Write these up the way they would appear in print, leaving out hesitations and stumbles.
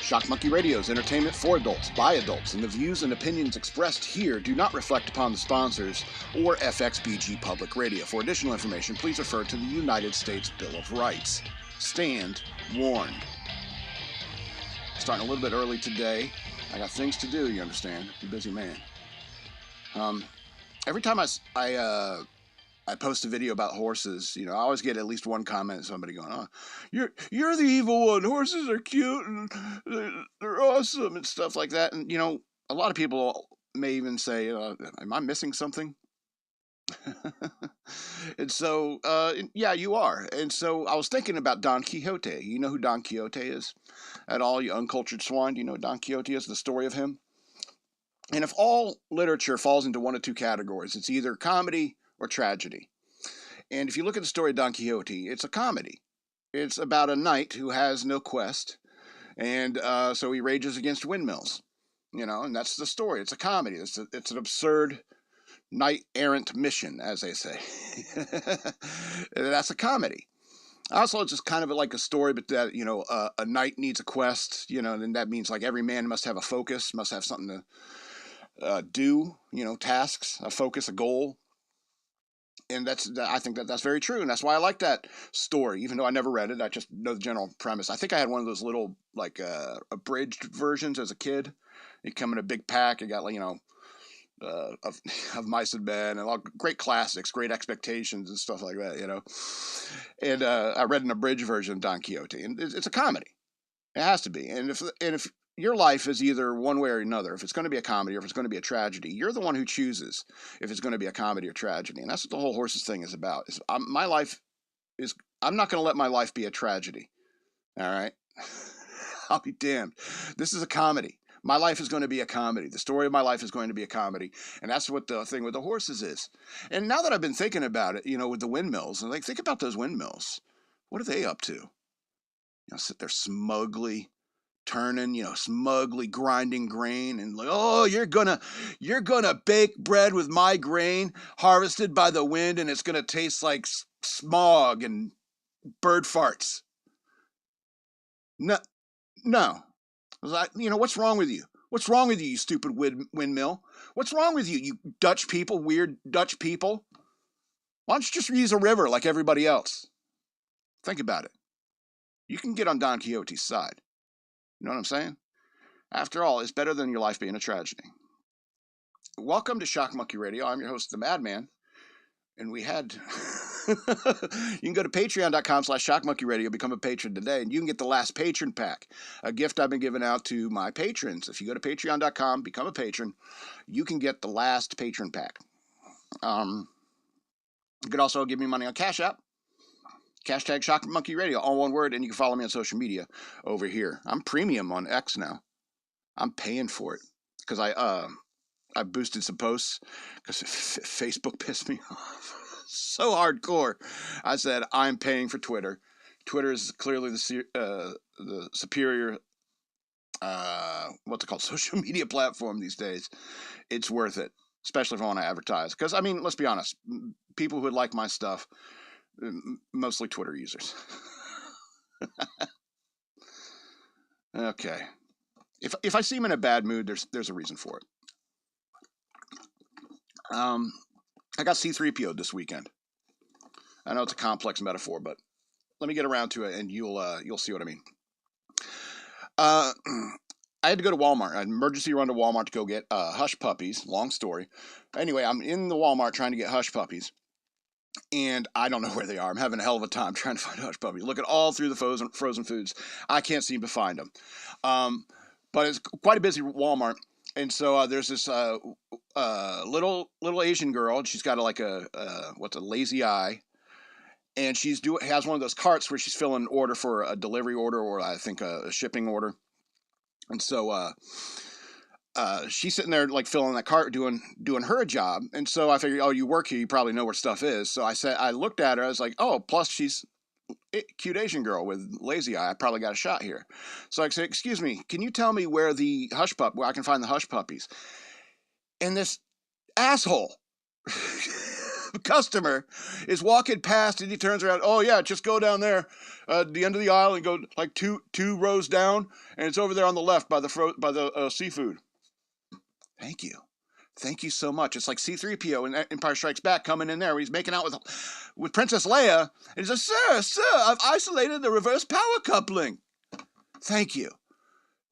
Shock Monkey Radio is entertainment for adults, by adults, and the views and opinions expressed here do not reflect upon the sponsors or FXBG Public Radio. For additional information, please refer to the United States Bill of Rights. Stand warned. Starting a little bit early today. I got things to do, you understand. I'm a busy man. Every time I post a video about horses, I always get at least one comment, somebody going, "Oh, you're the evil one. Horses are cute and they're awesome," and stuff like that. And a lot of people may even say, "Am I missing something?" And so, yeah, you are. And so I was thinking about Don Quixote. You know who Don Quixote is? At all, you uncultured swine, do you know who Don Quixote is? The story of him. And if all literature falls into one of two categories, it's either comedy or tragedy. And if you look at the story of Don Quixote, it's a comedy. It's about a knight who has no quest, and so he rages against windmills, and that's the story. It's a comedy. It's an absurd knight-errant mission, as they say. That's a comedy. Also, it's just kind of like a story, but that, a knight needs a quest, and that means like every man must have a focus, must have something to do, tasks, a focus, a goal. And I think that's very true, and that's why I like that story, even though I never read it. I just know the general premise. I think I had one of those little, like, abridged versions as a kid. It come in a big pack. It got, like, of Mice and Men, and all great classics, Great Expectations, and stuff like that, And I read an abridged version of Don Quixote, and it's a comedy. It has to be. And if your life is either one way or another, if it's going to be a comedy or if it's going to be a tragedy, you're the one who chooses if it's going to be a comedy or tragedy. And that's what the whole horses thing is about. I'm not going to let my life be a tragedy. All right. I'll be damned. This is a comedy. My life is going to be a comedy. The story of my life is going to be a comedy. And that's what the thing with the horses is. And now that I've been thinking about it, with the windmills, and think about those windmills. What are they up to? Sit there smugly turning, smugly grinding grain, and like, "Oh, you're gonna bake bread with my grain harvested by the wind, and it's gonna taste like smog and bird farts." No, no. What's wrong with you? What's wrong with you, you stupid windmill? What's wrong with you, you Dutch people, weird Dutch people? Why don't you just use a river like everybody else? Think about it. You can get on Don Quixote's side. You know what I'm saying? After all, it's better than your life being a tragedy. Welcome to Shock Monkey Radio. I'm your host, The Madman. And we had... You can go to patreon.com/shockmonkeyradio, become a patron today, and you can get the last patron pack, a gift I've been giving out to my patrons. If you go to patreon.com, become a patron, you can get the last patron pack. You could also give me money on Cash App. Hashtag Shock Monkey Radio, all one word, and you can follow me on social media over here. I'm premium on X now. I'm paying for it because I boosted some posts because Facebook pissed me off so hardcore. I said I'm paying for Twitter. Twitter is clearly the superior what's it called, social media platform these days. It's worth it, especially if I want to advertise. Because let's be honest, people who would like my stuff. Mostly Twitter users. Okay. If I seem in a bad mood, there's a reason for it. I got C-3PO'd this weekend. I know it's a complex metaphor, but let me get around to it, and you'll see what I mean. I had to go to Walmart. I had an emergency run to Walmart to go get hush puppies. Long story. Anyway, I'm in the Walmart trying to get hush puppies. And I don't know where they are. I'm having a hell of a time trying to find hush puppies. Looking all through the frozen foods. I can't seem to find them. But it's quite a busy Walmart. And so there's this little Asian girl. And she's got a lazy eye. And has one of those carts where she's filling an order for a delivery order, or I think a shipping order. And so she's sitting there like filling that cart, doing her job. And so I figured, oh, you work here, you probably know where stuff is. So I looked at her, I was like, oh, plus she's a cute Asian girl with lazy eye. I probably got a shot here. So I said, excuse me, can you tell me where where I can find the hush puppies? And this asshole customer is walking past and he turns around. Oh yeah, just go down there, the end of the aisle and go like two rows down, and it's over there on the left by the seafood. Thank you. Thank you so much. It's like C-3PO in Empire Strikes Back coming in there when he's making out with Princess Leia. And he says, Sir, I've isolated the reverse power coupling. Thank you.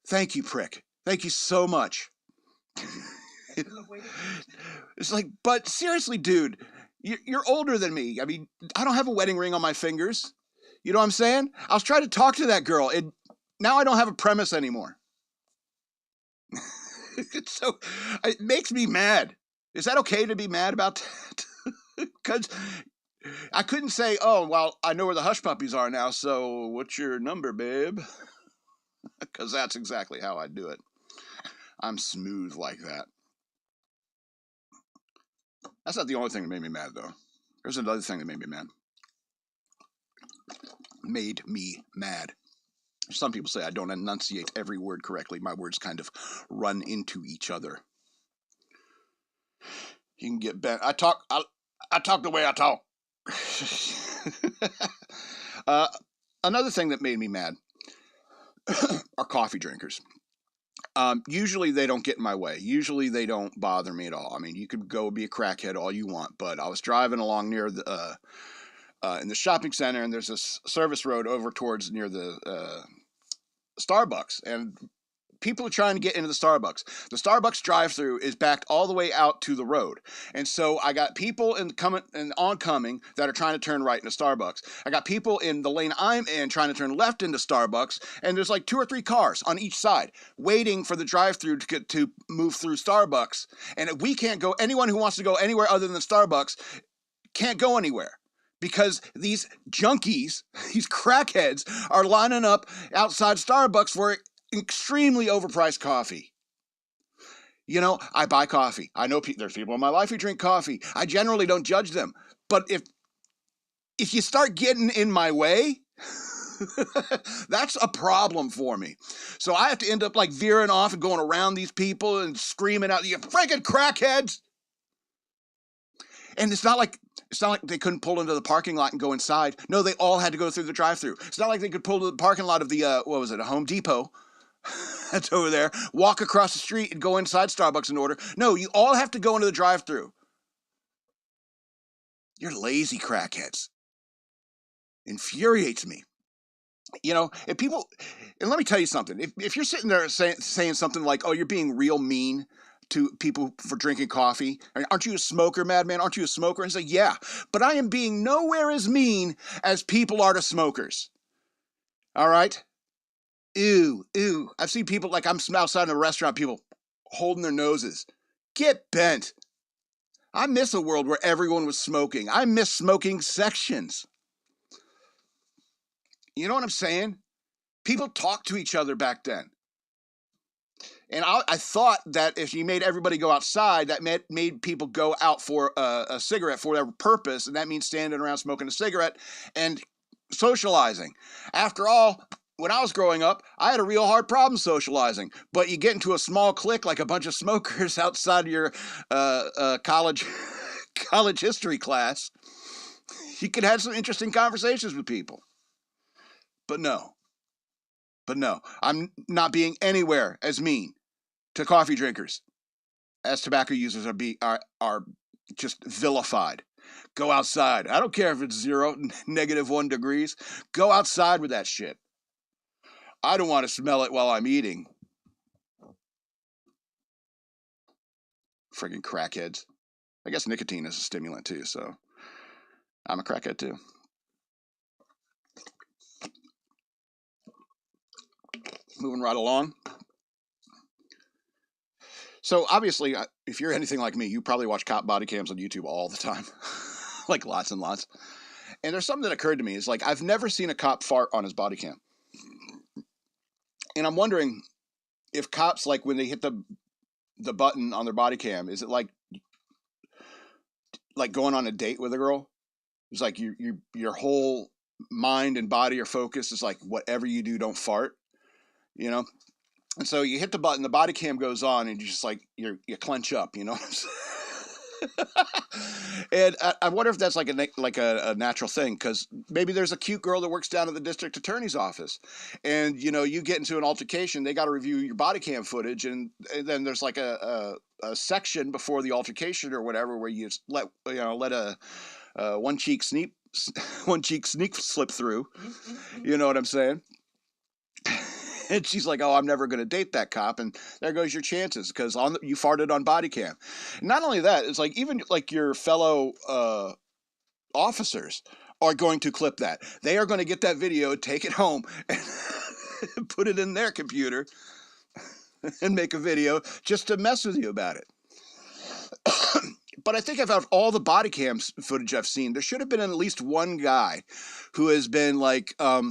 Thank you, prick. Thank you so much. It's like, but seriously, dude, you're older than me. I mean, I don't have a wedding ring on my fingers. You know what I'm saying? I was trying to talk to that girl, and now I don't have a premise anymore. So it makes me mad. Is that okay to be mad about that? Because I couldn't say, oh, well, I know where the hush puppies are now, so what's your number, babe? Because that's exactly how I do it. I'm smooth like that. That's not the only thing that made me mad, though. There's another thing that made me mad. Made me mad. Some people say I don't enunciate every word correctly. My words kind of run into each other. You can get bent. I talk the way I talk. Another thing that made me mad are coffee drinkers. Usually they don't get in my way. Usually they don't bother me at all. I mean, you could go be a crackhead all you want, but I was driving along near the in the shopping center, and there's this service road over towards near the Starbucks, and people are trying to get into the Starbucks. The Starbucks drive-through is backed all the way out to the road, and so I got people oncoming that are trying to turn right into Starbucks. I got people in the lane I'm in trying to turn left into Starbucks, and there's like 2 or 3 cars on each side waiting for the drive-through to move through Starbucks. And we can't go. Anyone who wants to go anywhere other than Starbucks can't go anywhere, because these junkies, these crackheads, are lining up outside Starbucks for extremely overpriced coffee. You know, I buy coffee. I know there's people in my life who drink coffee. I generally don't judge them. But if you start getting in my way, that's a problem for me. So I have to end up like veering off and going around these people and screaming out, "You freaking crackheads!" And it's not like they couldn't pull into the parking lot and go inside. No, they all had to go through the drive-through. It's not like they could pull to the parking lot of the, a Home Depot that's over there, walk across the street and go inside Starbucks and order. No, you all have to go into the drive-through. You're lazy crackheads. Infuriates me. You know, and let me tell you something. If you're sitting there saying something like, oh, you're being real mean to people for drinking coffee. Aren't you a smoker, madman? Aren't you a smoker? And say, yeah, but I am being nowhere as mean as people are to smokers. All right? Ew. I've seen people, like I'm outside in a restaurant, people holding their noses. Get bent. I miss a world where everyone was smoking. I miss smoking sections. You know what I'm saying? People talked to each other back then. And I thought that if you made everybody go outside, that made people go out for a cigarette for whatever purpose, and that means standing around smoking a cigarette and socializing. After all, when I was growing up, I had a real hard problem socializing. But you get into a small clique like a bunch of smokers outside of your college history class, you could have some interesting conversations with people. But no, I'm not being anywhere as mean to coffee drinkers as tobacco users are just vilified. Go outside. I don't care if it's -1 degrees. Go outside with that shit. I don't want to smell it while I'm eating. Friggin' crackheads. I guess nicotine is a stimulant too, so I'm a crackhead too. Moving right along. So obviously, if you're anything like me, you probably watch cop body cams on YouTube all the time. Like lots and lots. And there's something that occurred to me. It's like, I've never seen a cop fart on his body cam. And I'm wondering if cops, like when they hit the button on their body cam, is it like going on a date with a girl? It's like your whole mind and body are focused. It's like, whatever you do, don't fart, you know? And so you hit the button, the body cam goes on, and you just like, you clench up, you know what I'm saying? And I wonder if that's like a natural thing, because maybe there's a cute girl that works down at the district attorney's office, and you get into an altercation. They got to review your body cam footage, and then there's like a section before the altercation or whatever where you let a one cheek sneak slip through. You know what I'm saying? And she's like, "Oh, I'm never going to date that cop," and there goes your chances because you farted on body cam. Not only that, it's like even like your fellow officers are going to clip that. They are going to get that video, take it home, and put it in their computer and make a video just to mess with you about it. But I think out of all the body cam footage I've seen, there should have been at least one guy who has been like, all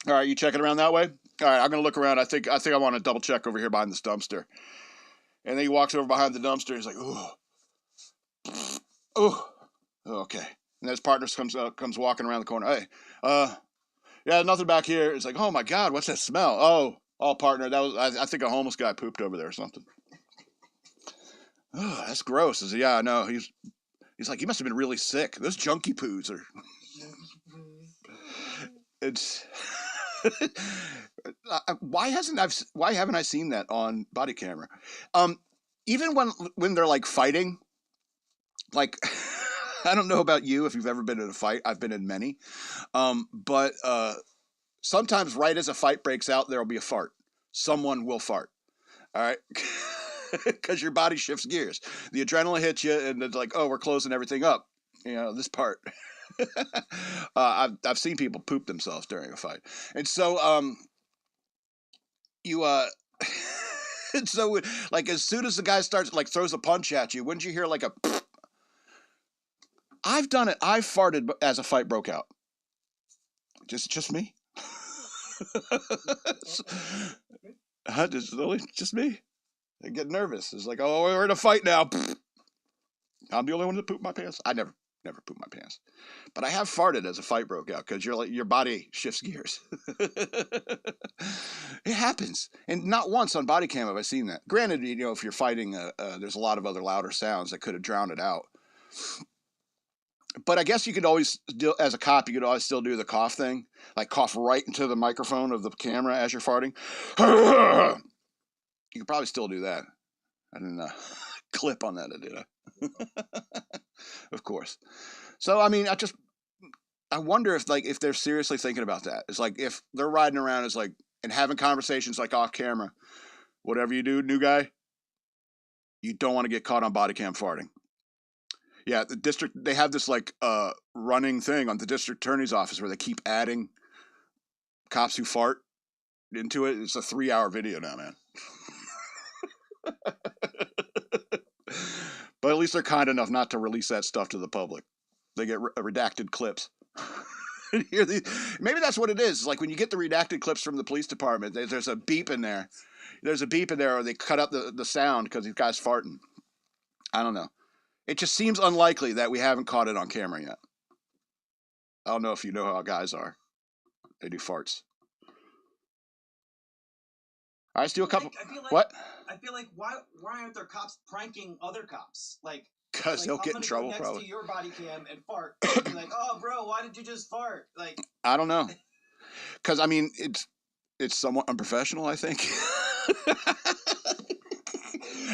right, you checking around that way? All right, I'm gonna look around. I think I want to double check over here behind this dumpster. And then he walks over behind the dumpster. He's like, ooh, okay. And his partner comes walking around the corner. Hey, yeah, nothing back here. It's like, oh my God, what's that smell? Oh, partner, that was I think a homeless guy pooped over there or something. Oh, that's gross. I said, yeah, I know. He's like, he must have been really sick. Those junkie poos are. It's. Why haven't I seen that on body camera? Even when they're like fighting, like I don't know about you if you've ever been in a fight. I've been in many, but sometimes right as a fight breaks out, there'll be a fart. Someone will fart. All right. Because your body shifts gears. The adrenaline hits you, and it's like, oh, we're closing everything up. This part. I've seen people poop themselves during a fight, and so so like as soon as the guy starts like throws a punch at you, wouldn't you hear like a? I've done it. I've farted as a fight broke out. Just me. Just me. I get nervous. It's like, oh, we're in a fight now. I'm the only one that pooped my pants. I never pooped my pants, but I have farted as a fight broke out because your body shifts gears. It happens, and not once on body cam have I seen that. Granted, if you're fighting, there's a lot of other louder sounds that could have drowned it out. But I guess you could always, as a cop, you could always still do the cough thing, like cough right into the microphone of the camera as you're farting. You could probably still do that. I didn't clip on that, did I? Of course. So I mean, I wonder if they're seriously thinking about that. It's like if they're riding around, it's like and having conversations like off camera. Whatever you do, new guy, you don't want to get caught on body cam farting. Yeah, the district, they have this like running thing on the district attorney's office where they keep adding cops who fart into it. It's a 3-hour video now, man. But at least they're kind enough not to release that stuff to the public. They get redacted clips. Maybe that's what it is. Like when you get the redacted clips from the police department, there's a beep in there. There's a beep in there, or they cut out the sound because these guys farting. I don't know. It just seems unlikely that we haven't caught it on camera yet. I don't know if you know how guys are. They do farts. All right, let's do a couple. What? I feel like why aren't there cops pranking other cops? Like, because they'll get in trouble next probably. To your body cam and fart. And be like, oh, bro, why did you just fart? Like, I don't know. Because I mean, it's somewhat unprofessional, I think.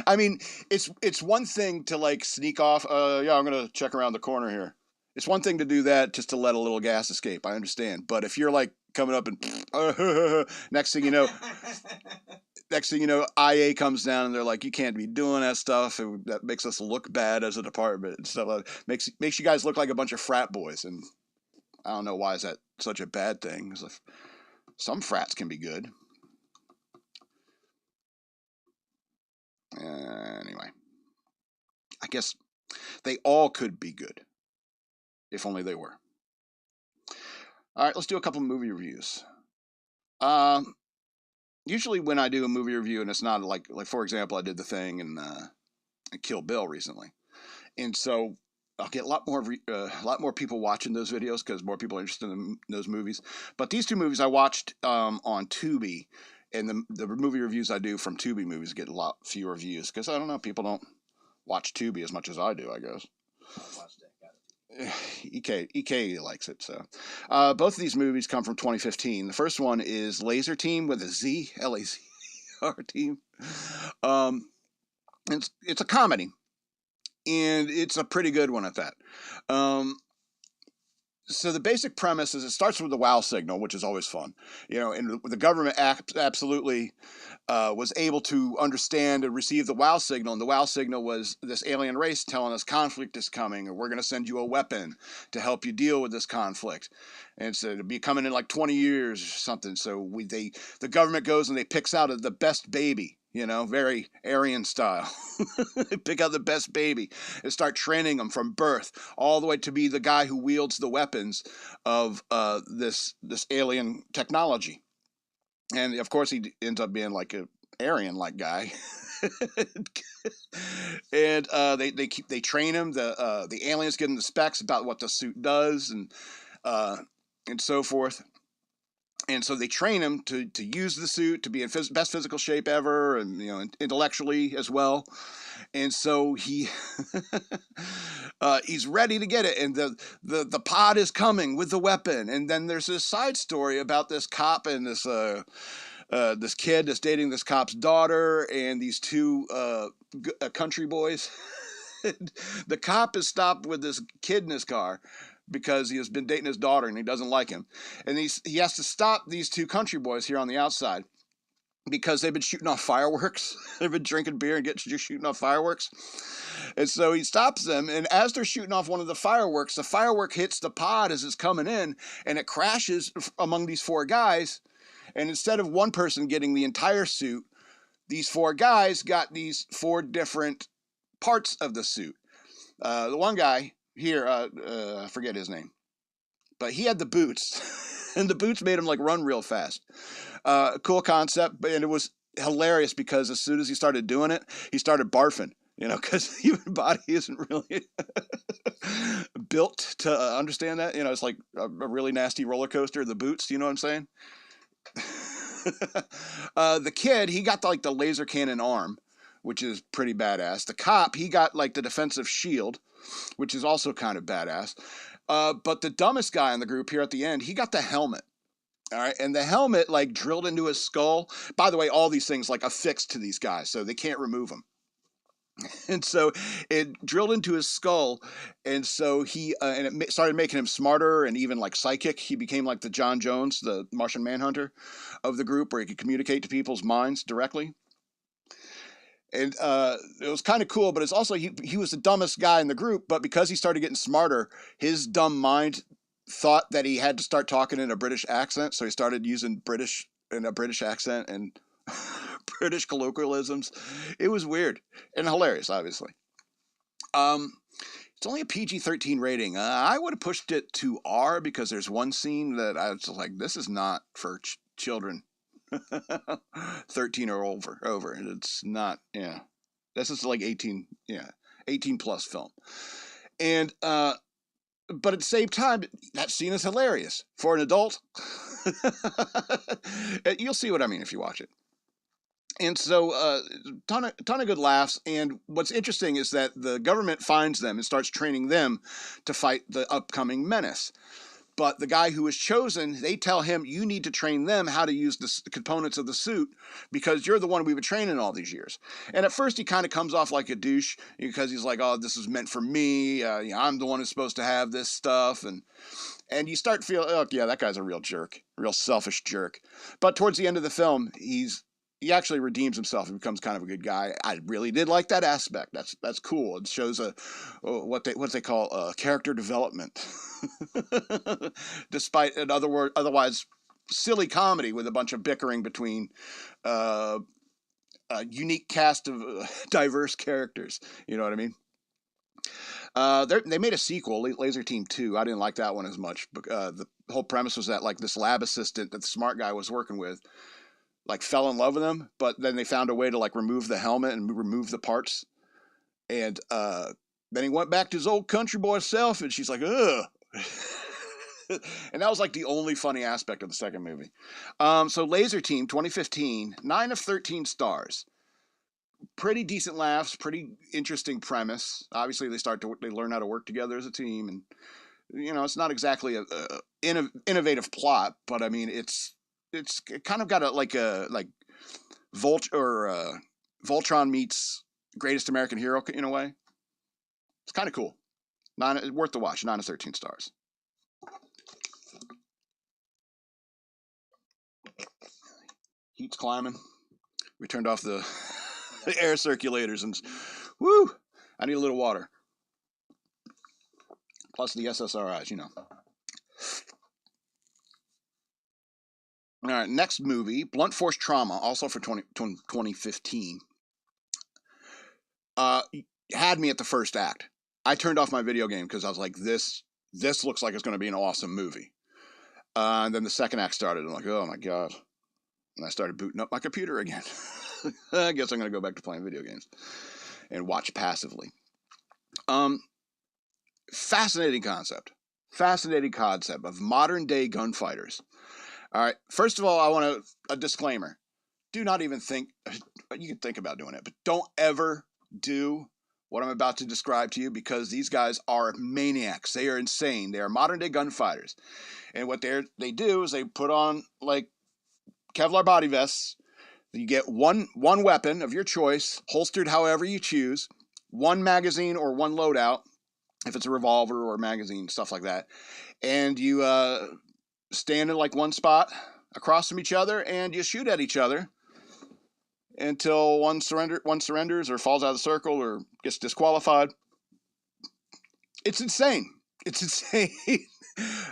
I mean, it's one thing to like sneak off. Yeah, I'm gonna check around the corner here. It's one thing to do that just to let a little gas escape. I understand, but if you're like coming up and next thing you know, IA comes down and they're like, you can't be doing that stuff. That makes us look bad as a department and stuff like that. Makes you guys look like a bunch of frat boys, and I don't know why is that such a bad thing. Some frats can be good. Anyway, I guess they all could be good if only they were. All right, let's do a couple movie reviews. Usually when I do a movie review, and it's not like for example, I did The Thing and Kill Bill recently, and so I'll get a lot more people watching those videos because more people are interested in those movies. But these two movies I watched on Tubi, and the movie reviews I do from Tubi movies get a lot fewer views because I don't know, people don't watch Tubi as much as I do, I guess. EK likes it. So both of these movies come from 2015. The first one is Lazer Team with a Z, Lazr Team. It's a comedy, and it's a pretty good one at that. So the basic premise is it starts with the wow signal, which is always fun, and the government absolutely was able to understand and receive the wow signal, and the wow signal was this alien race telling us conflict is coming, or we're going to send you a weapon to help you deal with this conflict, and so it'll be coming in like 20 years or something. So the government goes and they picks out the best baby. Very Aryan style. Pick out the best baby and start training them from birth all the way to be the guy who wields the weapons of this alien technology. And of course, he ends up being like a Aryan-like guy. And they train him. The aliens give him the specs about what the suit does and so forth. And so they train him to use the suit, to be in best physical shape ever, and intellectually as well. And so he's ready to get it, and the pod is coming with the weapon. And then there's this side story about this cop and this kid that's dating this cop's daughter, and these two country boys. The cop is stopped with this kid in his car because he has been dating his daughter and he doesn't like him. And he has to stop these two country boys here on the outside because they've been shooting off fireworks. They've been drinking beer and just shooting off fireworks. And so he stops them, and as they're shooting off one of the firework hits the pod as it's coming in, and it crashes among these four guys. And instead of one person getting the entire suit, these four guys got these four different parts of the suit. The one guy here, I forget his name, but he had the boots, and the boots made him like run real fast. Cool concept, and it was hilarious because as soon as he started doing it, he started barfing. Because the human body isn't really built to understand that. It's like a really nasty roller coaster. The boots, you know what I'm saying? The kid, he got like the laser cannon arm, which is pretty badass. The cop, he got like the defensive shield, which is also kind of badass. But the dumbest guy in the group here at the end, he got the helmet. All right, and the helmet like drilled into his skull. By the way, all these things like affixed to these guys, so they can't remove them. And so it drilled into his skull, and so and it started making him smarter and even like psychic. He became like the John Jones, the Martian Manhunter of the group, where he could communicate to people's minds directly. And it was kind of cool, but it's also he was the dumbest guy in the group, but because he started getting smarter, his dumb mind thought that he had to start talking in a British accent, so he started using British accent and British colloquialisms. It was weird and hilarious, obviously. It's only a PG-13 rating. I would have pushed it to R because there's one scene that I was like, this is not for children. 13 or over. It's not, yeah. This is like 18, yeah, 18 plus film. And, but at the same time, that scene is hilarious for an adult. You'll see what I mean if you watch it. And so, ton of good laughs. And what's interesting is that the government finds them and starts training them to fight the upcoming menace. But the guy who was chosen, they tell him, you need to train them how to use the components of the suit because you're the one we've been training all these years. And at first he kind of comes off like a douche because he's like, oh, this is meant for me. I'm the one who's supposed to have this stuff. And you start feeling, oh, yeah, that guy's a real jerk, real selfish jerk. But towards the end of the film, he actually redeems himself and becomes kind of a good guy. I really did like that aspect. That's cool. It shows what they call character development, despite an otherwise silly comedy with a bunch of bickering between a unique cast of diverse characters. You know what I mean? They made a sequel, Lazer Team 2. I didn't like that one as much. The whole premise was that like this lab assistant that the smart guy was working with like fell in love with him, but then they found a way to like remove the helmet and remove the parts. And then he went back to his old country boy self, and she's like, ugh. And that was like the only funny aspect of the second movie. So Lazer Team 2015, 9 of 13 stars. pretty decent laughs, pretty interesting premise. Obviously, they learn how to work together as a team, and it's not exactly a innovative plot, but I mean, it's kind of got like Voltron meets Greatest American Hero in a way. It's kind of cool. Worth the watch. 9 of 13 stars. Heat's climbing. We turned off the air circulators and woo! I need a little water. Plus the SSRIs, All right, next movie, Blunt Force Trauma, also for 2015. Had me at the first act. I turned off my video game because I was like, this looks like it's going to be an awesome movie. And then the second act started. I'm like, oh my God. And I started booting up my computer again. I guess I'm going to go back to playing video games and watch passively. Fascinating concept of modern day gunfighters. All right. First of all, I want a disclaimer. Do not even think, you can think about doing it, but don't ever do what I'm about to describe to you, because these guys are maniacs. They are insane. They are modern day gunfighters. And what they do is they put on like Kevlar body vests. You get one weapon of your choice, holstered however you choose, one magazine or one loadout, if it's a revolver or a magazine, stuff like that. And you stand in like one spot across from each other, and you shoot at each other until one surrenders or falls out of the circle or gets disqualified. It's insane. It's insane.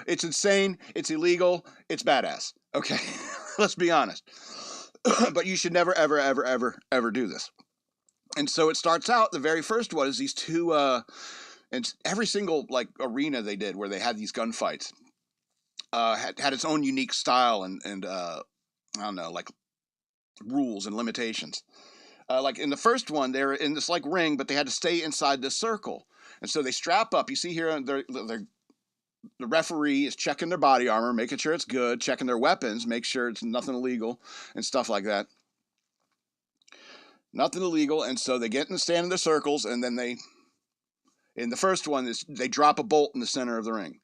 It's insane. It's illegal. It's badass. Okay, let's be honest. But you should never, ever, ever, ever, ever do this. And so it starts out. The very first one is these two. And every single like arena they did where they had these gunfights had its own unique style and I don't know, like rules and limitations. Like in the first one, they're in this like ring, but they had to stay inside this circle. And so they strap up. You see here, the referee is checking their body armor, making sure it's good, checking their weapons, make sure it's nothing illegal and stuff like that. Nothing illegal. And so they get in the stand in their circles, and then in the first one, they drop a bolt in the center of the ring.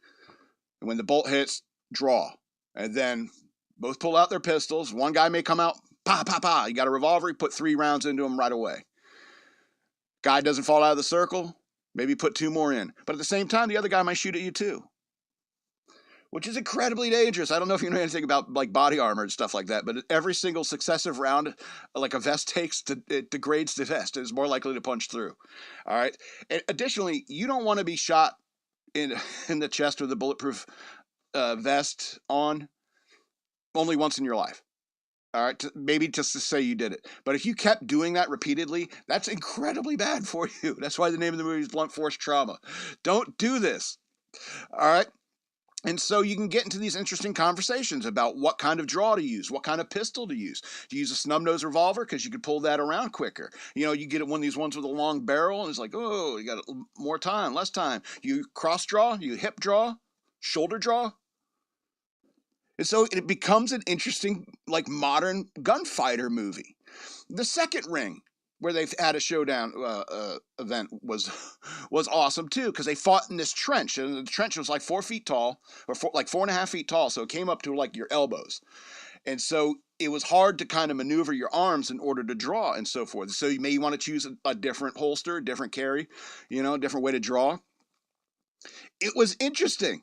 And when the bolt hits, draw. And then both pull out their pistols. One guy may come out, pa, pa, pa. You got a revolver, you put 3 rounds into him right away. Guy doesn't fall out of the circle, maybe put 2 more in. But at the same time, the other guy might shoot at you too, which is incredibly dangerous. I don't know if you know anything about like body armor and stuff like that, but every single successive round, like a vest takes, it degrades the vest. It's more likely to punch through. All right. And additionally, you don't want to be shot in the chest with a bulletproof vest on only once in your life. All right, maybe just to say you did it. But if you kept doing that repeatedly, that's incredibly bad for you. That's why the name of the movie is Blunt Force Trauma. Don't do this. All right. And so you can get into these interesting conversations about what kind of draw to use, what kind of pistol to use. Do you use a snub-nose revolver because you can pull that around quicker? You get one of these ones with a long barrel, and it's like, oh, you got more time, less time. You cross draw, you hip draw, shoulder draw. And so it becomes an interesting, like, modern gunfighter movie. The second ring, where they've had a showdown event, was awesome too, because they fought in this trench, and the trench was like 4 feet tall, or like 4.5 feet tall, so it came up to like your elbows, and so it was hard to kind of maneuver your arms in order to draw and so forth. So you may want to choose a different holster, different carry, different way to draw. It was interesting.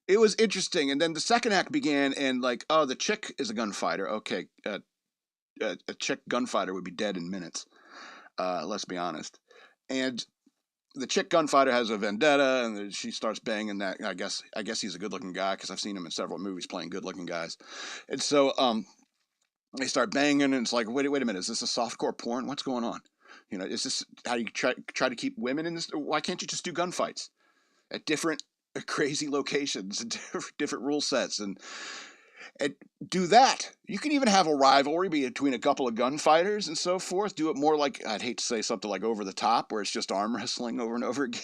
And then the second act began, and like, oh, the chick is a gunfighter. Okay, a chick gunfighter would be dead in minutes. Let's be honest. And the chick gunfighter has a vendetta, and she starts banging that. I guess he's a good-looking guy, because I've seen him in several movies playing good-looking guys. And so they start banging, and it's like, wait a minute, is this a softcore porn? What's going on? Is this how you try to keep women in this? Why can't you just do gunfights at different crazy locations and different rule sets and do that? You can even have a rivalry between a couple of gunfighters and so forth. Do it more like, I'd hate to say something like Over the Top, where it's just arm wrestling over and over again.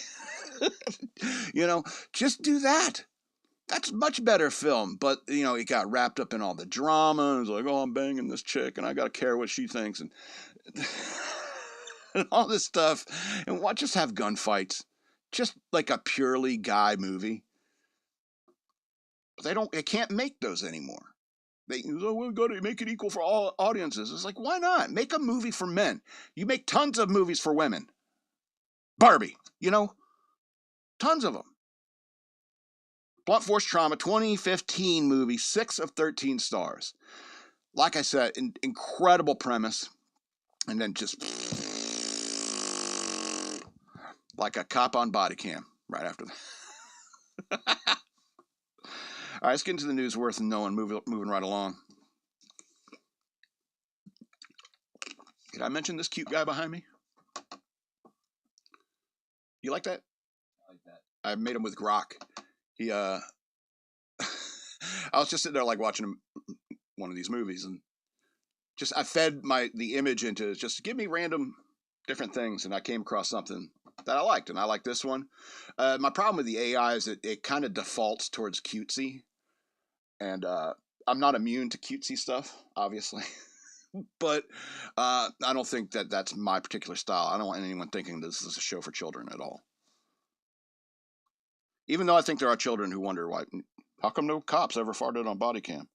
Just do that. That's much better film. But it got wrapped up in all the drama. It was like, oh, I'm banging this chick and I gotta care what she thinks. And and all this stuff, and why just have gunfights? Just like a purely guy movie. They can't make those anymore. We've got to make it equal for all audiences. It's like, why not? Make a movie for men. You make tons of movies for women. Barbie, tons of them. Blunt Force Trauma, 2015 movie, 6 of 13 stars. Like I said, incredible premise, and then just like a cop on body cam right after that. All right, let's get into the news worth knowing, moving right along. Did I mention this cute guy behind me? You like that? I like that. I made him with grok. He I was just sitting there like watching one of these movies, and just I fed the image into just give me random different things, and I came across something that I liked, and I like this one. My problem with the AI is that it kind of defaults towards cutesy, and I'm not immune to cutesy stuff, obviously. But I don't think that that's my particular style. I don't want anyone thinking this is a show for children at all. Even though I think there are children who wonder how come no cops ever farted on body cam?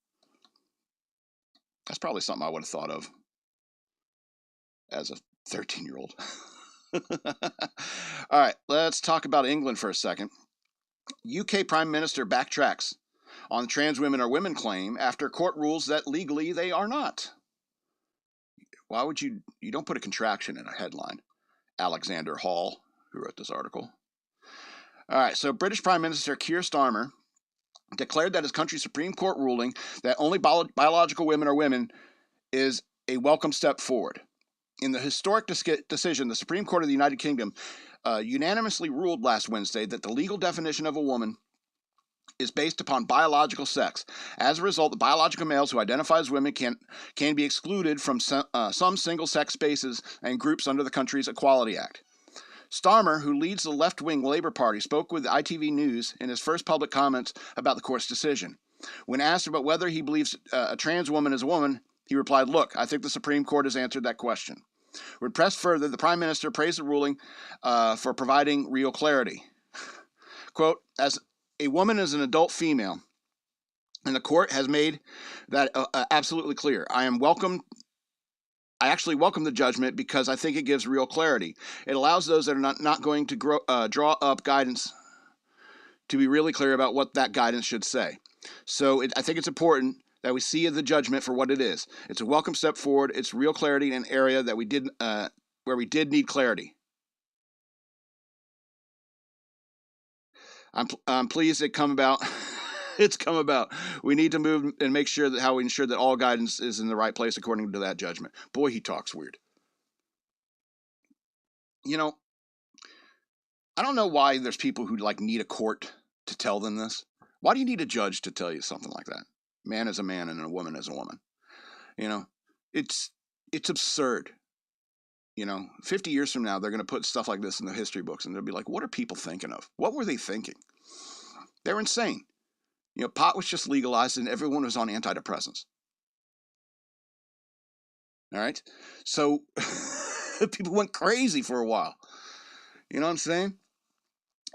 That's probably something I would have thought of as a 13-year-old. All right, let's talk about England for a second. UK Prime Minister backtracks on trans women are women claim after court rules that legally they are not. Why would you don't put a contraction in a headline? Alexander Hall, who wrote this article. All right, so British Prime Minister Keir Starmer declared that his country's Supreme Court ruling that only biological women are women is a welcome step forward. In the historic decision, the Supreme Court of the United Kingdom unanimously ruled last Wednesday that the legal definition of a woman is based upon biological sex. As a result, the biological males who identify as women can be excluded from some single-sex spaces and groups under the country's Equality Act. Starmer, who leads the left-wing Labour Party, spoke with ITV News in his first public comments about the court's decision. When asked about whether he believes a trans woman is a woman, he replied, "Look, I think the Supreme Court has answered that question." When pressed further, the Prime Minister praised the ruling for providing real clarity. Quote, "As a woman is an adult female, and the court has made that absolutely clear. I actually welcome the judgment because I think it gives real clarity. It allows those that are not going to draw up guidance to be really clear about what that guidance should say. So I think it's important that we see the judgment for what it is. It's a welcome step forward. It's real clarity in an area that where we did need clarity. I'm pleased it come about. It's come about. We need to move and make sure that how we ensure that all guidance is in the right place according to that judgment." Boy, he talks weird. I don't know why there's people who need a court to tell them this. Why do you need a judge to tell you something like that? Man is a man and a woman is a woman. It's absurd. 50 years from now, they're going to put stuff like this in the history books, and they'll be like, what are people thinking of? What were they thinking? They're insane. Pot was just legalized, and everyone was on antidepressants. All right? So people went crazy for a while. You know what I'm saying?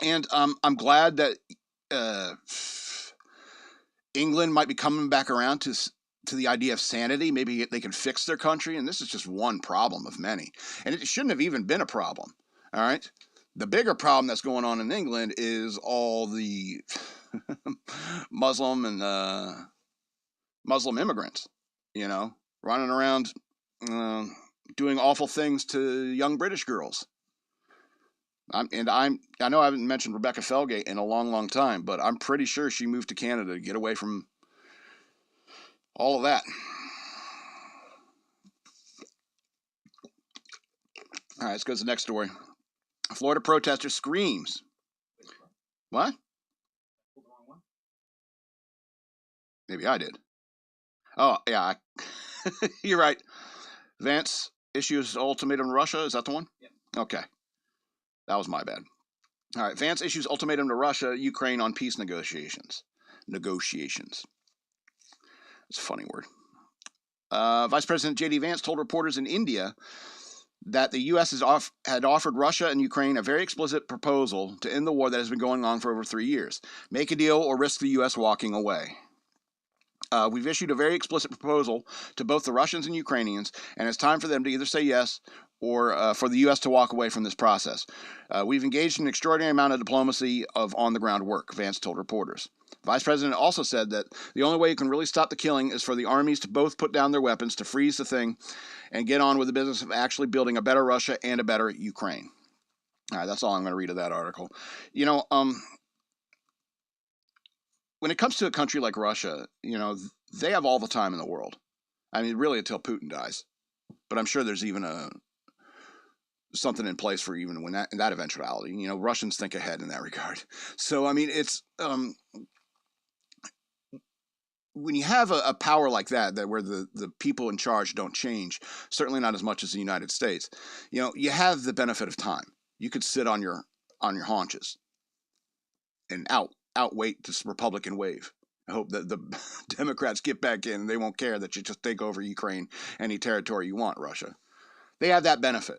And I'm glad that England might be coming back around to the idea of sanity. Maybe they can fix their country, and this is just one problem of many. And it shouldn't have even been a problem, all right? The bigger problem that's going on in England is all the Muslim and Muslim immigrants, running around doing awful things to young British girls. I know I haven't mentioned Rebecca Felgate in a long, long time, but I'm pretty sure she moved to Canada to get away from all of that. All right, let's go to the next story. A Florida protester screams. What? Maybe I did. Oh, yeah. You're right. Vance issues ultimatum to Russia. Is that the one? Yeah. Okay. That was my bad. All right. Vance issues ultimatum to Russia, Ukraine on peace negotiations. Negotiations. It's a funny word. Vice President J.D. Vance told reporters in India that the U.S. had offered Russia and Ukraine a very explicit proposal to end the war that has been going on for over 3 years. Make a deal or risk the U.S. walking away. We've issued a very explicit proposal to both the Russians and Ukrainians, and it's time for them to either say yes or for the U.S. to walk away from this process. We've engaged in an extraordinary amount of diplomacy of on-the-ground work, Vance told reporters. Vice President also said that the only way you can really stop the killing is for the armies to both put down their weapons, to freeze the thing, and get on with the business of actually building a better Russia and a better Ukraine. All right, that's all I'm going to read of that article. You know, when it comes to a country like Russia, you know, they have all the time in the world. I mean, really until Putin dies. But I'm sure there's even something in place for even when that eventuality. You know, Russians think ahead in that regard. So, I mean, it's when you have a power like that where the people in charge don't change, certainly not as much as the United States, you know, you have the benefit of time. You could sit on your haunches and outwait this Republican wave. I hope that the Democrats get back in and they won't care that you just take over Ukraine, any territory you want, Russia. They have that benefit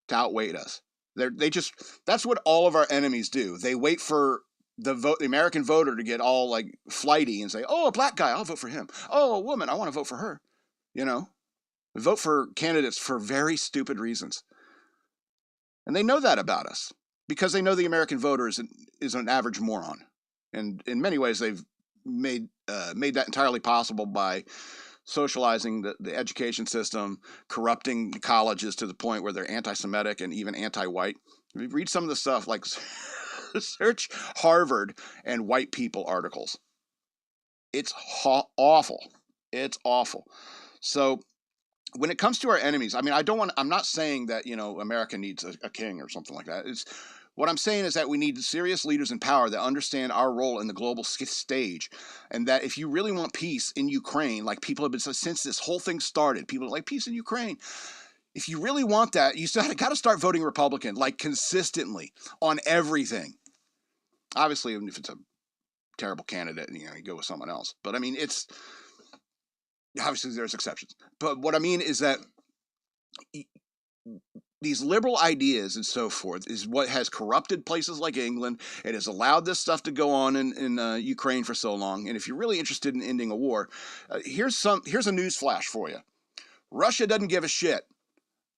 to outwait us. That's what all of our enemies do. They wait for the American voter to get all like flighty and say, oh, a black guy, I'll vote for him. Oh, a woman, I want to vote for her. You know, vote for candidates for very stupid reasons. And they know that about us because they know the American voter is an average moron. And in many ways, they've made that entirely possible by socializing the education system, corrupting colleges to the point where they're anti-Semitic and even anti-white. If you read some of the stuff, like search Harvard and white people articles. It's awful. It's awful. So when it comes to our enemies, I mean, I'm not saying that, you know, America needs a king or something like that. What I'm saying is that we need serious leaders in power that understand our role in the global stage, and that if you really want peace in Ukraine, like people have been since this whole thing started, people are like, peace in Ukraine. If you really want that, you got to start voting Republican, like consistently on everything. Obviously, even if it's a terrible candidate, you know, you go with someone else. But I mean, it's obviously there's exceptions. But what I mean is that these liberal ideas and so forth is what has corrupted places like England. It has allowed this stuff to go on in Ukraine for so long. And if you're really interested in ending a war, here's a news flash for you. Russia doesn't give a shit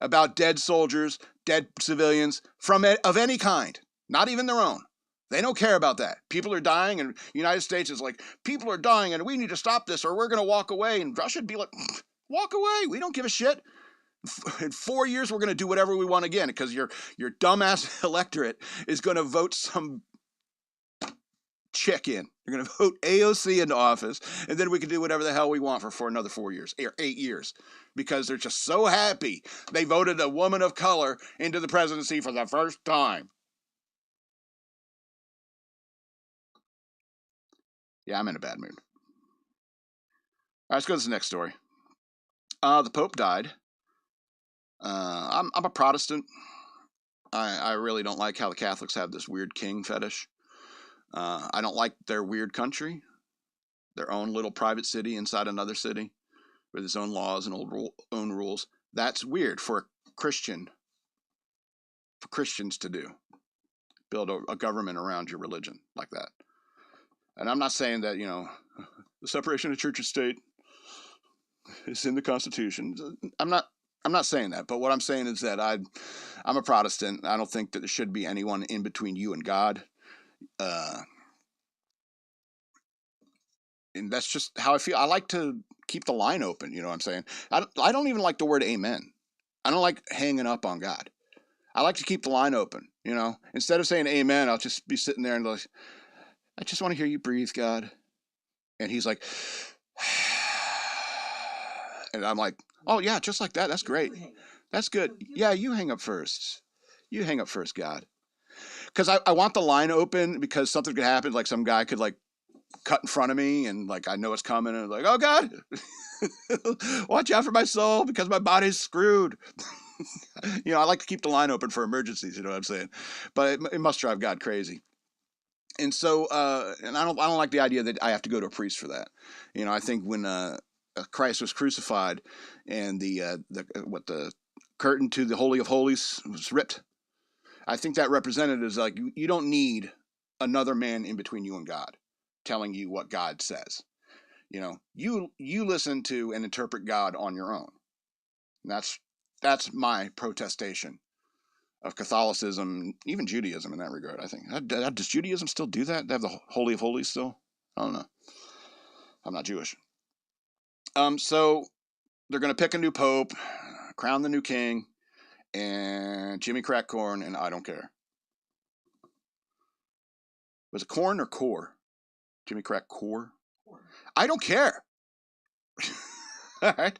about dead soldiers, dead civilians of any kind, not even their own. They don't care about that. People are dying, and the United States is like, people are dying, and we need to stop this, or we're going to walk away. And Russia would be like, walk away. We don't give a shit. In 4 years, we're going to do whatever we want again, because your dumbass electorate is going to vote some chick in. They're going to vote AOC into office, and then we can do whatever the hell we want for another 4 years, or 8 years, because they're just so happy they voted a woman of color into the presidency for the first time. Yeah, I'm in a bad mood. All right, let's go to the next story. The Pope died. I'm a Protestant. I really don't like how the Catholics have this weird king fetish. I don't like their weird country, their own little private city inside another city with its own laws and own rules. That's weird for Christians to do. Build a government around your religion like that. And I'm not saying that, you know, the separation of church and state is in the Constitution. I'm not saying that, but what I'm saying is that I'm a Protestant. I don't think that there should be anyone in between you and God. And that's just how I feel. I like to keep the line open, you know what I'm saying? I don't even like the word amen. I don't like hanging up on God. I like to keep the line open, you know? Instead of saying amen, I'll just be sitting there and like, I just want to hear you breathe, God. And he's like, and I'm like, oh yeah, just like that. That's great. That's good. Yeah, you hang up first. You hang up first, God. Because I want the line open because something could happen. Like some guy could like cut in front of me and like I know it's coming and I'm like, oh God, watch out for my soul because my body's screwed. You know, I like to keep the line open for emergencies, you know what I'm saying? But it must drive God crazy. And so, and I don't like the idea that I have to go to a priest for that. You know, I think when Christ was crucified and the curtain to the Holy of Holies was ripped. I think that represented is like, you don't need another man in between you and God telling you what God says. You listen to and interpret God on your own. And that's my protestation of Catholicism, even Judaism in that regard, I think. Does Judaism still do that? They have the Holy of Holies still? I don't know. I'm not Jewish. So they're going to pick a new pope, crown the new king, and Jimmy Crack Corn, and I don't care. Was it corn or core? Jimmy Crack core? I don't care. All right.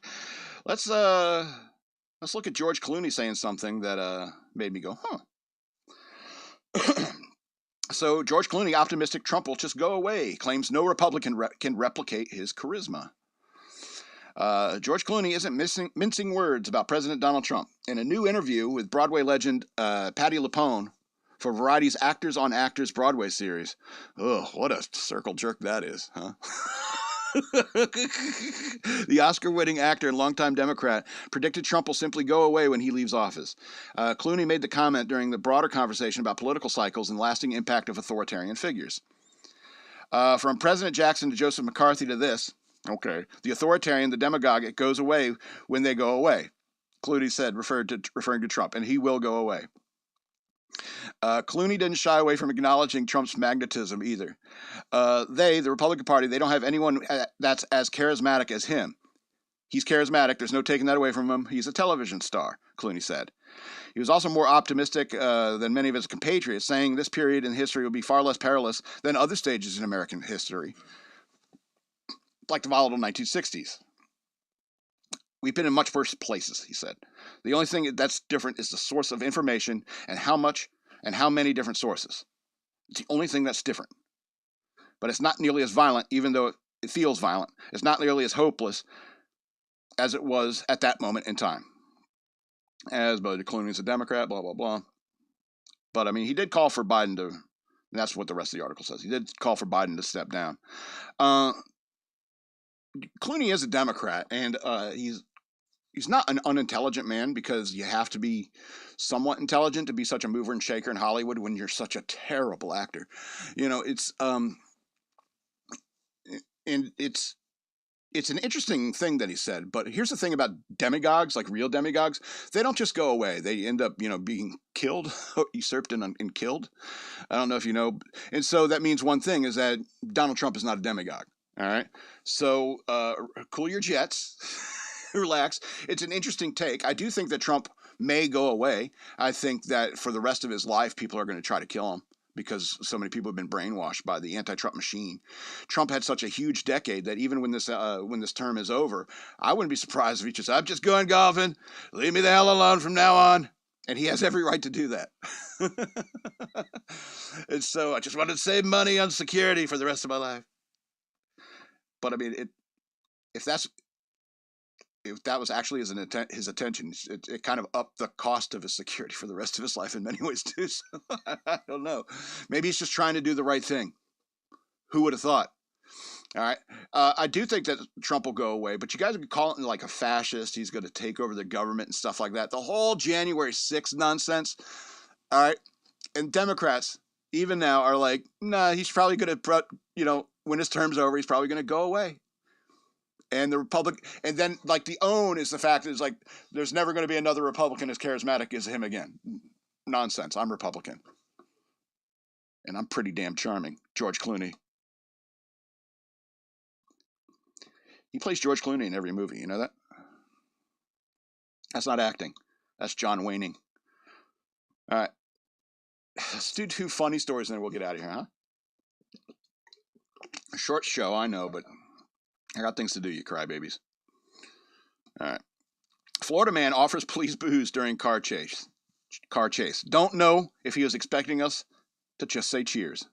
Let's look at George Clooney saying something that made me go, huh. So George Clooney, optimistic Trump will just go away, claims no Republican can replicate his charisma. George Clooney isn't mincing words about President Donald Trump. In a new interview with Broadway legend Patti LuPone for Variety's Actors on Actors Broadway series. Ugh, what a circle jerk that is, huh? The Oscar-winning actor and longtime Democrat predicted Trump will simply go away when he leaves office. Clooney made the comment during the broader conversation about political cycles and lasting impact of authoritarian figures. From President Jackson to Joseph McCarthy to this, okay, the authoritarian, the demagogue, it goes away when they go away, Clooney said, referring to Trump, and he will go away. Clooney didn't shy away from acknowledging Trump's magnetism either. The Republican Party, they don't have anyone that's as charismatic as him. He's charismatic. There's no taking that away from him. He's a television star, Clooney said. He was also more optimistic than many of his compatriots, saying this period in history will be far less perilous than other stages in American history, like the volatile 1960s. We've been in much worse places, he said. The only thing that's different is the source of information and how much and how many different sources. It's the only thing that's different. But it's not nearly as violent, even though it feels violent. It's not nearly as hopeless as it was at that moment in time. As Buddy Clooney's a Democrat, blah, blah, blah. But, I mean, he did call for Biden to, and that's what the rest of the article says, he did call for Biden to step down. Clooney is a Democrat, and he's not an unintelligent man, because you have to be somewhat intelligent to be such a mover and shaker in Hollywood when you're such a terrible actor. It's an interesting thing that he said, but here's the thing about demagogues, like real demagogues, they don't just go away. They end up, being killed, usurped and killed. I don't know if you know. And so that means one thing is that Donald Trump is not a demagogue. All right. So cool your jets. Relax. It's an interesting take. I do think that Trump may go away. I think that for the rest of his life, people are going to try to kill him because so many people have been brainwashed by the anti-Trump machine. Trump had such a huge decade that even when this term is over, I wouldn't be surprised if he just, I'm just going golfing. Leave me the hell alone from now on. And he has every right to do that. And so I just wanted to save money on security for the rest of my life. But I mean, if that was actually his attention, it kind of upped the cost of his security for the rest of his life in many ways too. So I don't know. Maybe he's just trying to do the right thing. Who would have thought? All right. I do think that Trump will go away, but you guys are calling him like a fascist. He's going to take over the government and stuff like that. The whole January 6th nonsense. All right. And Democrats, even now, are like, nah, he's probably going to, when his term's over, he's probably going to go away. And the and then like the own is the fact that it's like, there's never going to be another Republican as charismatic as him again. Nonsense. I'm Republican. And I'm pretty damn charming. George Clooney. He plays George Clooney in every movie. You know that? That's not acting. That's John Wayning. All right. Let's do 2 funny stories and then we'll get out of here, huh? A short show, I know, but I got things to do, you crybabies. All right. Florida man offers police booze during car chase. Don't know if he was expecting us to just say cheers.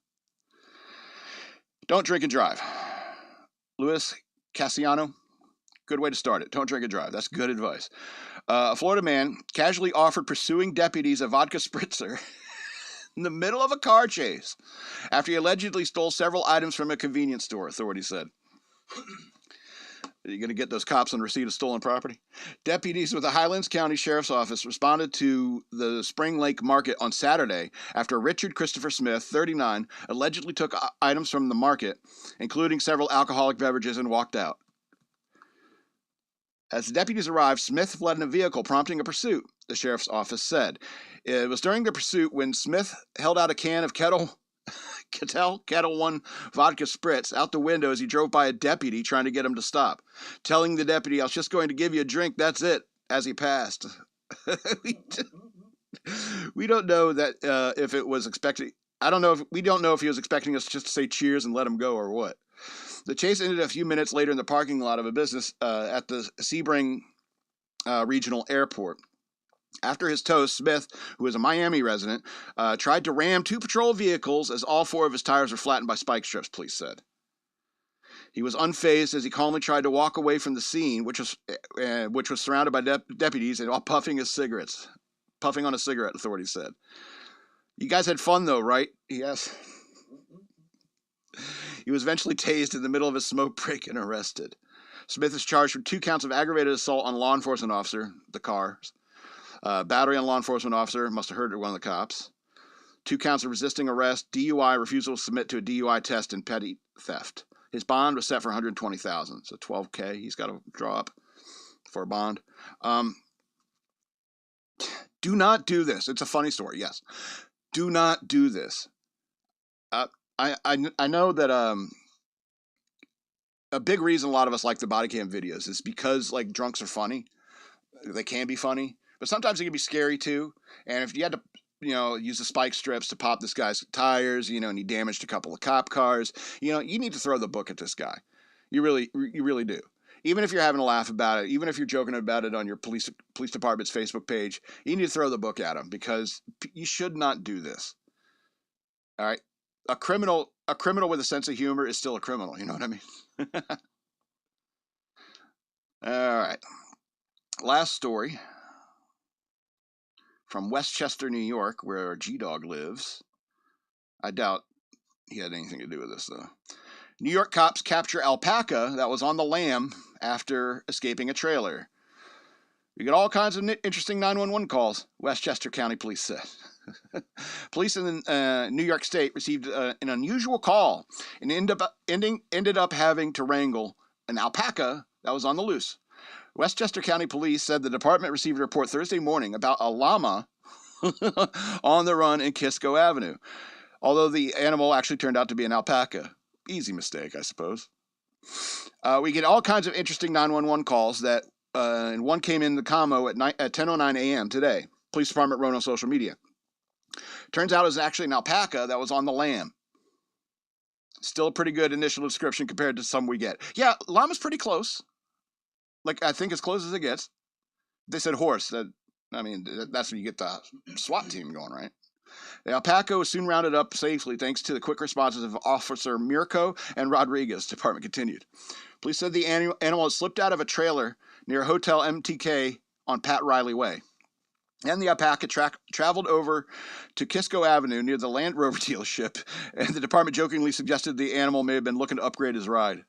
Don't drink and drive. Luis Cassiano, good way to start it. Don't drink and drive. That's good advice. A Florida man casually offered pursuing deputies a vodka spritzer in the middle of a car chase after he allegedly stole several items from a convenience store, authorities said. Are you going to get those cops on receipt of stolen property? Deputies with the Highlands County Sheriff's Office responded to the Spring Lake Market on Saturday after Richard Christopher Smith, 39, allegedly took items from the market, including several alcoholic beverages, and walked out. As the deputies arrived, Smith fled in a vehicle, prompting a pursuit, the sheriff's office said. It was during the pursuit when Smith held out a can of Kettle One vodka spritz out the window as he drove by a deputy trying to get him to stop, telling the deputy, "I was just going to give you a drink, that's it," as he passed. We don't know that if it was expected. We don't know if he was expecting us just to say cheers and let him go or what. The chase ended a few minutes later in the parking lot of a business at the Sebring Regional Airport. After his toast, Smith, who is a Miami resident, tried to ram two patrol vehicles as all four of his tires were flattened by spike strips, police said. He was unfazed as he calmly tried to walk away from the scene, which was surrounded by deputies and all puffing on a cigarette, authorities said. "You guys had fun though, right?" he asked. He was eventually tased in the middle of a smoke break and arrested. Smith is charged with 2 counts of aggravated assault on a law enforcement officer, the cars. Battery on a law enforcement officer, must have hurt one of the cops. 2 counts of resisting arrest, DUI, refusal to submit to a DUI test, and petty theft. His bond was set for $120,000, so $12K he's got to draw up for a bond. Do not do this. It's a funny story, yes. Do not do this. I know that a big reason a lot of us like the body cam videos is because like drunks are funny. They can be funny, but sometimes they can be scary too. And if you had to, use the spike strips to pop this guy's tires, and he damaged a couple of cop cars, you need to throw the book at this guy. You really do. Even if you're having a laugh about it, even if you're joking about it on your police department's Facebook page, you need to throw the book at him because you should not do this. All right. A criminal with a sense of humor is still a criminal. You know what I mean? All right. Last story from Westchester, New York, where G-Dog lives. I doubt he had anything to do with this, though. New York cops capture alpaca that was on the lam after escaping a trailer. We get all kinds of interesting 911 calls, Westchester County Police said. Police in New York State received an unusual call and ended up having to wrangle an alpaca that was on the loose. Westchester County Police said the department received a report Thursday morning about a llama on the run in Kisco Avenue, although the animal actually turned out to be an alpaca. Easy mistake, I suppose. We get all kinds of interesting 911 calls and one came in the commo at 10:09 a.m. today. Police department wrote on social media. Turns out it was actually an alpaca that was on the lam. Still a pretty good initial description compared to some we get. Yeah, llama's pretty close. Like, I think as close as it gets. They said horse. That's when you get the SWAT team going, right? The alpaca was soon rounded up safely thanks to the quick responses of Officer Mirko and Rodriguez, department continued. Police said the animal had slipped out of a trailer near Hotel MTK on Pat Riley Way. And the alpaca traveled over to Kisco Avenue near the Land Rover dealership, and the department jokingly suggested the animal may have been looking to upgrade his ride.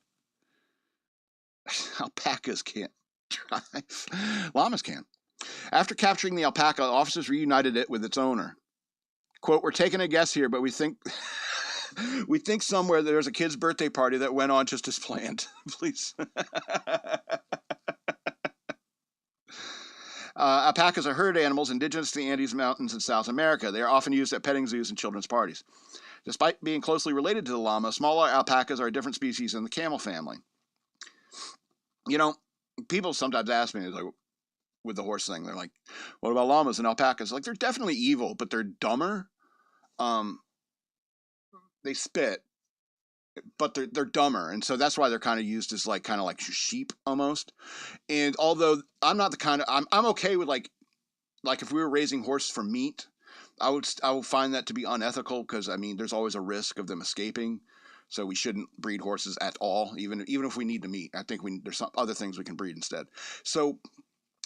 Alpacas can't drive. Llamas can. After capturing the alpaca, officers reunited it with its owner. Quote, "We're taking a guess here, but we think somewhere there's a kid's birthday party that went on just as planned." Please. Alpacas are herd animals indigenous to the Andes Mountains in South America. They are often used at petting zoos and children's parties. Despite being closely related to the llama, smaller alpacas are a different species in the camel family. People sometimes ask me, like, with the horse thing, they're like, what about llamas and alpacas? Like, they're definitely evil, but they're dumber. They spit, but they're dumber, and so that's why they're kind of used as like sheep almost. And although I'm not the kind of I'm okay with like if we were raising horses for meat, I would find that to be unethical because there's always a risk of them escaping. So we shouldn't breed horses at all, even if we need the meat. I think there's some other things we can breed instead. So,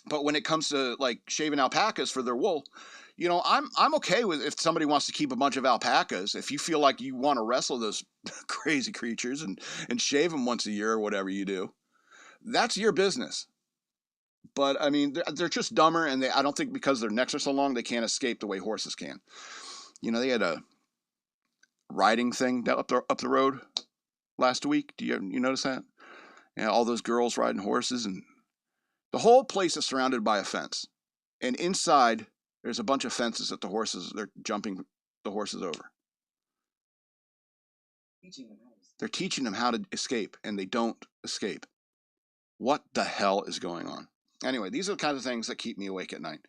but when it comes to like shaving alpacas for their wool, I'm okay with if somebody wants to keep a bunch of alpacas. If you feel like you want to wrestle those crazy creatures and shave them once a year or whatever you do, That's your business. But I mean, they're just dumber, and I don't think because their necks are so long they can't escape the way horses can. You know, they had a riding thing up the road last week. Do you notice that? Yeah, all those girls riding horses, and the whole place is surrounded by a fence, and inside there's a bunch of fences that they're jumping the horses over. They're teaching them how to escape, and they don't escape. What the hell is going on? Anyway, these are the kinds of things that keep me awake at night.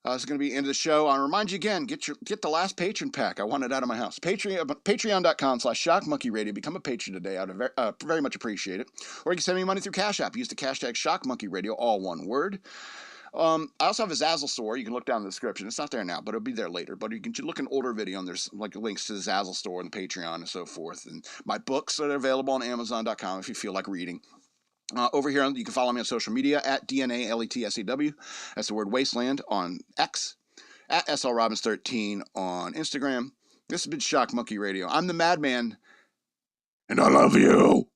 This is going to be the end of the show. I'll remind you again, get the last patron pack. I want it out of my house. Patreon.com/shockmonkeyradio. Become a patron today. I'd very much appreciate it. Or you can send me money through Cash App. Use the hashtag shockmonkeyradio, all one word. I also have a Zazzle store. You can look down in the description. It's not there now, but it'll be there later. But you can look an older video, and there's like links to the Zazzle store and Patreon and so forth. And my books that are available on Amazon.com if you feel like reading. Over here, you can follow me on social media at DNALETSAW. That's the word Wasteland on X. At SLRobbins13 on Instagram. This has been Shock Monkey Radio. I'm the Madman, and I love you.